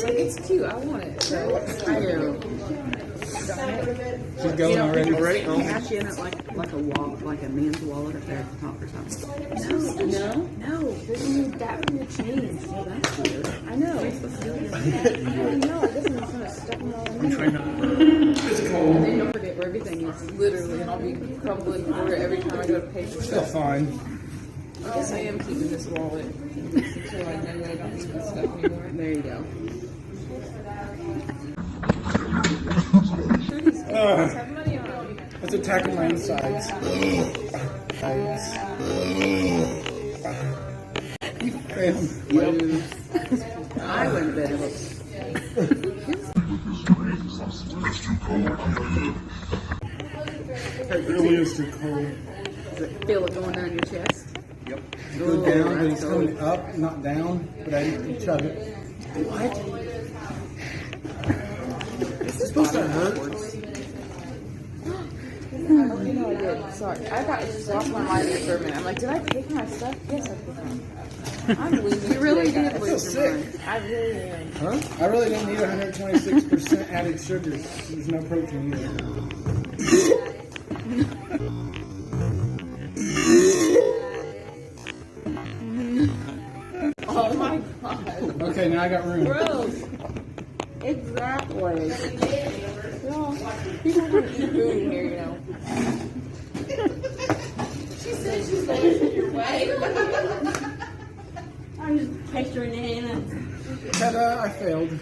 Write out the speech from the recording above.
was like, it's cute. I want it. So I go. She's going already. Can you catch in it like a wallet, like a man's wallet up there at the top or something? No. There's only that many chains. Oh, that's weird. I know. I know. It doesn't kind of stuck me all in. I'm trying not. It's cold. And then don't forget where everything is. Literally, and I'll be crumbling over it every time I go to pay for Still stuff. fine. I guess I am keeping this wallet until I know that I don't need this stuff anymore. There you go. Have money on it. It's attacking my insides. You failed. I wouldn't have been able to. It really is too cold. Feel it going down your chest? Yep. Go down, but it's coming up, not down. But I need to chug it. What? It's supposed to hurt. You know I did. Sorry. I got just lost my mind there for a minute. I'm like, did I take my stuff? Yes, I took mine. I'm losing. You really today, did guys. lose your sick. mind. I really am. Huh? I really didn't need 126% added sugar. There's no protein either. Oh my god. Okay, now I got room. Gross. Exactly. Well, people want to eat food in here, you know. She said she's going to your way. I'm just picturing Hannah. Ta-da, I failed.